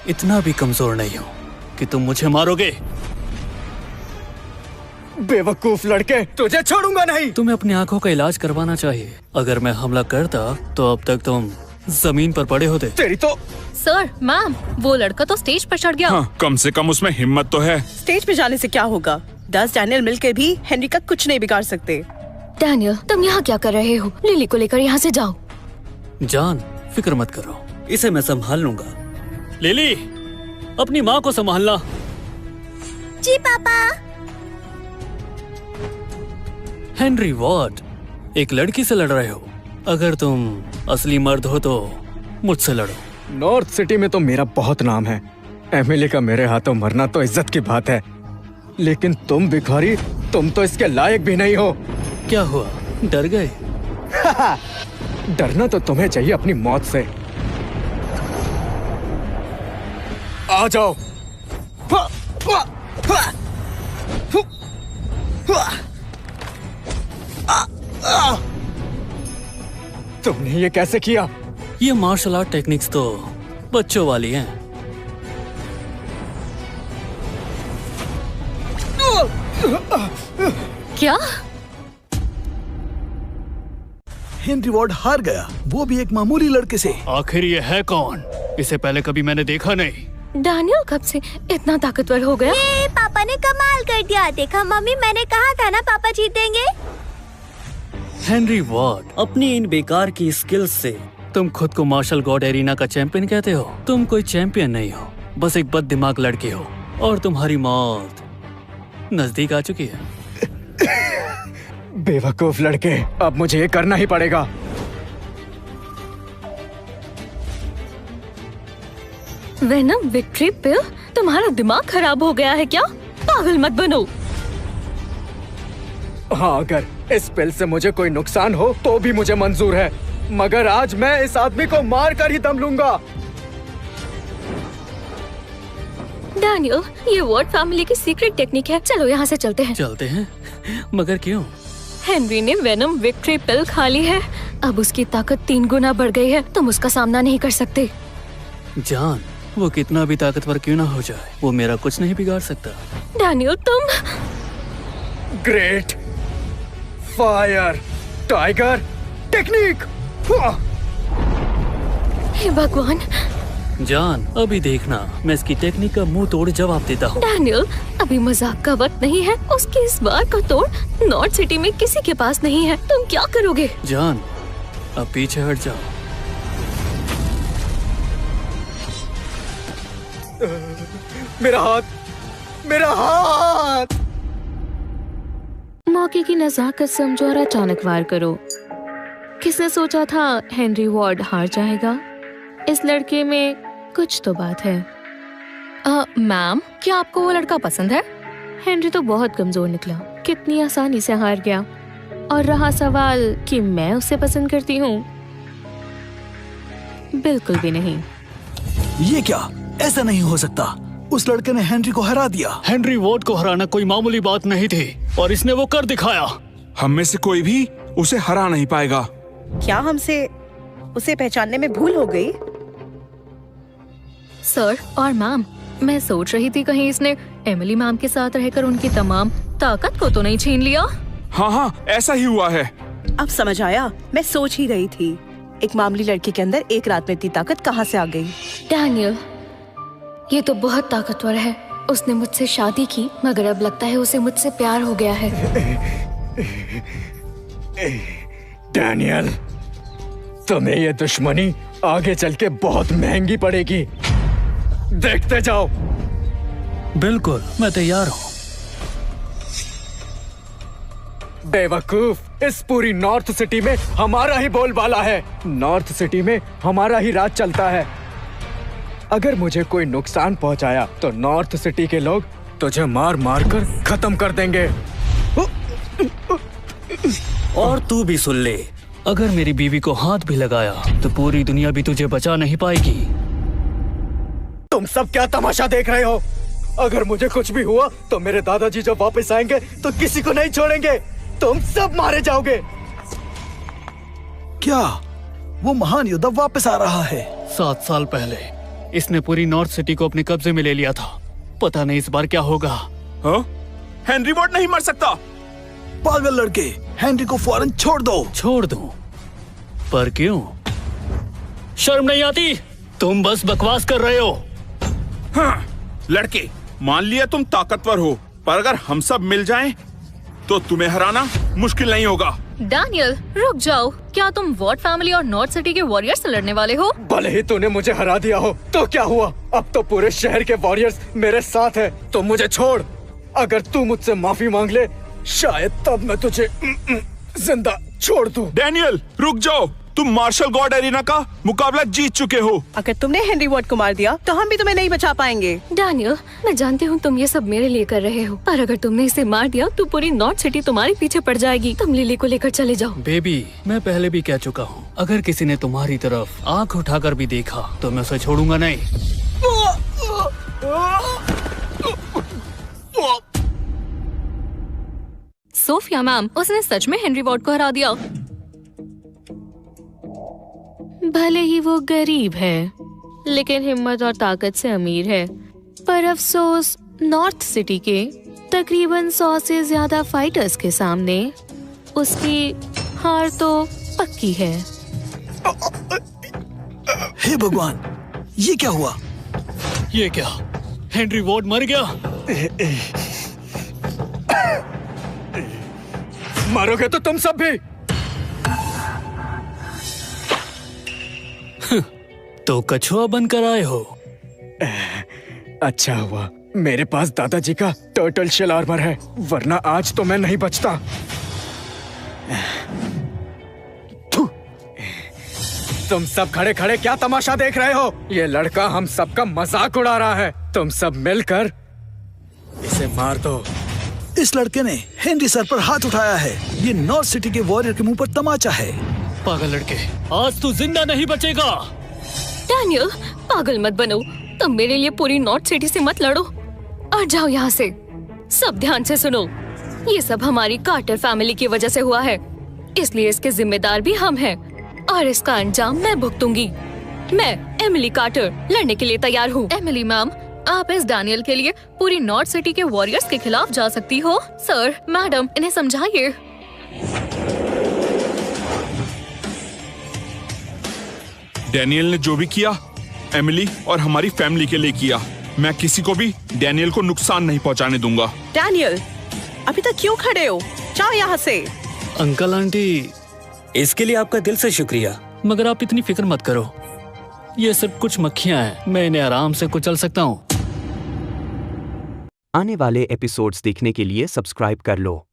इतना भी कमजोर नहीं हूँ कि तुम मुझे मारोगे। बेवकूफ लड़के, तुझे छोड़ूंगा नहीं। तुम्हें अपनी आंखों का इलाज करवाना चाहिए। अगर मैं हमला करता तो अब तक तुम जमीन पर पड़े होते। तेरी तो। सर, मैम, वो लड़का तो स्टेज पर चढ़ गया। हाँ, कम से कम उसमें हिम्मत तो है। स्टेज पे जाने से क्या होगा? 10 डैनियल मिलकर भी हेनरी का कुछ नहीं बिगाड़ सकते। डैनियल, तुम यहाँ क्या कर रहे हो? लिली को लेकर यहाँ से जाओ। जान, फिक्र मत करो, इसे मैं संभाल लूंगा। लिली, अपनी माँ को संभालना। जी पापा। हेनरी वॉर्ड, एक लड़की से लड़ रहे हो। अगर तुम असली मर्द हो तो मुझसे लड़ो। नॉर्थ सिटी में तो मेरा बहुत नाम है। एमिली का मेरे हाथों मरना तो इज्जत की बात है, लेकिन तुम भिखारी, तुम तो इसके लायक भी नहीं हो। क्या हुआ, डर गए? डरना तो तुम्हें चाहिए अपनी मौत से। आ जाओ। तुमने ये कैसे किया? ये मार्शल आर्ट टेक्निक्स तो बच्चों वाली हैं। क्या? हेनरी वॉर्ड हार गया, वो भी एक मामूली लड़के से। आखिर ये है कौन? इसे पहले कभी मैंने देखा नहीं। डैनियल कब से इतना ताकतवर हो गया? ये पापा ने कमाल कर दिया। देखा मम्मी, मैंने कहा था ना पापा जीतेंगे। हेनरी वॉर्ड, अपनी इन बेकार की स्किल्स से तुम खुद को मार्शल गॉड एरिना का चैंपियन कहते हो? तुम कोई चैंपियन नहीं हो, बस एक बद दिमाग लड़की हो और तुम्हारी मौत नजदीक आ चुकी है। बेवकूफ लड़के, अब मुझे ये करना ही पड़ेगा। वेनम विक्ट्री पिल? तुम्हारा दिमाग खराब हो गया है क्या? पागल मत बनो। हाँ, अगर इस पिल से मुझे कोई नुकसान हो तो भी मुझे मंजूर है, मगर आज मैं इस आदमी को मार कर ही दम लूंगा। डैनियल, ये वॉर्ड फैमिली की सीक्रेट टेक्निक है। चलो यहाँ से चलते हैं। चलते हैं? मगर क्यों? हेनरी ने वेनम विक्ट्री पिल खा ली है। अब उसकी ताकत 3 गुना बढ़ गई है। तुम उसका सामना नहीं कर सकते। जान, वो कितना भी ताकतवर क्यों ना हो जाए, वो मेरा कुछ नहीं बिगाड़ सकता। डैनियल, तुम। Great fire tiger technique. हे भगवान। जान, अभी देखना, मैं इसकी टेक्निक का मुंह तोड़ जवाब देता हूँ। डैनियल, अभी मजाक का वक्त नहीं है। उसकी इस बार का तोड़ नॉर्थ सिटी में किसी के पास नहीं है। तुम क्या करोगे? जान, अब पीछे हट जाओ। मेरा हाथ, मेरा हाथ। मौके की नजाकत समझो और अचानक वार करो। किसने सोचा था हेनरी वॉर्ड हार जाएगा? इस लड़के में कुछ तो बात है। मैम, क्या आपको वो लड़का पसंद है? हेनरी तो बहुत कमजोर निकला, कितनी आसानी से हार गया। और रहा सवाल कि मैं उसे पसंद करती हूँ, बिल्कुल भी नहीं। ये क्या? ऐसा नहीं हो सकता। उस लड़के ने हेनरी को हरा दिया। हेनरी वॉर्ड को हराना कोई मामूली बात नहीं थी और इसने वो कर दिखाया। हम में से कोई भी उसे हरा नहीं पाएगा। क्या हमसे उसे पहचानने में भूल हो गई? सर और मैम, मैं सोच रही थी कहीं इसने एमिली मैम के साथ रहकर उनकी तमाम ताकत को तो नहीं छीन लिया। हाँ हाँ, ऐसा ही हुआ है। अब समझ आया। मैं सोच ही रही थी, एक मामूली लड़की के अंदर एक रात में इतनी ताकत कहाँ से आ गई। डैनियल, ये तो बहुत ताकतवर है। उसने मुझसे शादी की, मगर अब लगता है उसे मुझसे प्यार हो गया है। डैनियल, तुम्हें ये दुश्मनी आगे चल के बहुत महंगी पड़ेगी। देखते जाओ। बिल्कुल, मैं तैयार हूँ। बेवकूफ, इस पूरी नॉर्थ सिटी में हमारा ही बोलबाला है। नॉर्थ सिटी में हमारा ही राज चलता है। अगर मुझे कोई नुकसान पहुंचाया तो नॉर्थ सिटी के लोग तुझे मार मार कर खत्म कर देंगे। और तू भी सुन ले, अगर मेरी बीवी को हाथ भी लगाया तो पूरी दुनिया भी तुझे बचा नहीं पाएगी। तुम सब क्या तमाशा देख रहे हो? अगर मुझे कुछ भी हुआ तो मेरे दादाजी जब वापस आएंगे तो किसी को नहीं छोड़ेंगे। तुम सब मारे जाओगे। क्या वो महान योद्धा वापस आ रहा है? 7 साल पहले इसने पूरी नॉर्थ सिटी को अपने कब्जे में ले लिया था। पता नहीं इस बार क्या होगा। हाँ? हेनरी वॉर्ड नहीं मर सकता। पागल लड़के, हेनरी को फौरन छोड़ दो। छोड़ दूं? पर क्यों? शर्म नहीं आती? तुम बस बकवास कर रहे हो। हाँ, लड़के, मान लिया तुम ताकतवर हो, पर अगर हम सब मिल जाएं, तो तुम्हें हराना मुश्किल नहीं होगा। डैनियल, रुक जाओ। क्या तुम वॉर्ड फैमिली और नॉर्थ सिटी के वॉरियर्स से लड़ने वाले हो? भले ही तूने मुझे हरा दिया हो तो क्या हुआ, अब तो पूरे शहर के वॉरियर्स मेरे साथ है। तो मुझे छोड़। अगर तू मुझसे माफी मांग ले, शायद तब मैं तुझे जिंदा छोड़ दूं। डैनियल, रुक जाओ। तुम मार्शल गॉड एरिना का मुकाबला जीत चुके हो। अगर तुमने हेनरी वॉर्ड को मार दिया तो हम भी तुम्हें नहीं बचा पाएंगे। डैनियल, मैं जानती हूँ तुम ये सब मेरे लिए कर रहे हो, पर अगर तुमने इसे मार दिया तो पूरी नॉर्थ सिटी तुम्हारे पीछे पड़ जाएगी। तुम लिली को लेकर चले जाओ। बेबी, मैं पहले भी कह चुका हूँ, अगर किसी ने तुम्हारी तरफ आंख उठाकर भी देखा तो मैं उसे छोड़ूंगा नहीं। सोफिया मैम, उसने सच में हेनरी वॉर्ड को हरा दिया। भले ही वो गरीब है, लेकिन हिम्मत और ताकत से अमीर है। पर अफसोस, नॉर्थ सिटी के तकरीबन 100 से ज्यादा फाइटर्स के सामने उसकी हार तो पक्की है। हे भगवान, ये क्या हुआ? ये क्या, हेनरी वॉर्ड मर गया? मरोगे तो तुम सब भी। तो कछुआ बनकर आए हो। अच्छा हुआ मेरे पास दादाजी का टर्टल शेल आर्मर है, वरना आज तो मैं नहीं बचता। तुम सब खड़े खड़े क्या तमाशा देख रहे हो? ये लड़का हम सबका मजाक उड़ा रहा है। तुम सब मिलकर इसे मार दो। इस लड़के ने हेनरी सर पर हाथ उठाया है। ये नॉर्थ सिटी के वॉरियर के मुंह पर तमाचा है। पागल लड़के, आज तू जिंदा नहीं बचेगा। डैनियल, पागल मत बनो। तुम मेरे लिए पूरी नॉर्थ सिटी से मत लड़ो और जाओ यहाँ से। सब ध्यान से सुनो, ये सब हमारी कार्टर फैमिली की वजह से हुआ है, इसलिए इसके जिम्मेदार भी हम हैं और इसका अंजाम मैं भुगतूंगी। मैं एमिली कार्टर लड़ने के लिए तैयार हूँ। एमिली मैम, आप इस डैनियल के लिए पूरी नॉर्थ सिटी के वॉरियर्स के खिलाफ जा सकती हो। सर, मैडम, इन्हें समझाइए। डैनियल ने जो भी किया, एमिली और हमारी फैमिली के लिए किया। मैं किसी को भी डैनियल को नुकसान नहीं पहुंचाने दूंगा। डैनियल, अभी तक क्यों खड़े हो? जाओ यहाँ से। अंकल आंटी, इसके लिए आपका दिल से शुक्रिया। मगर आप इतनी फिक्र मत करो, ये सब कुछ मक्खियाँ हैं, मैं इन्हें आराम से कुचल सकता हूँ। आने वाले एपिसोड्स देखने के लिए सब्सक्राइब कर लो।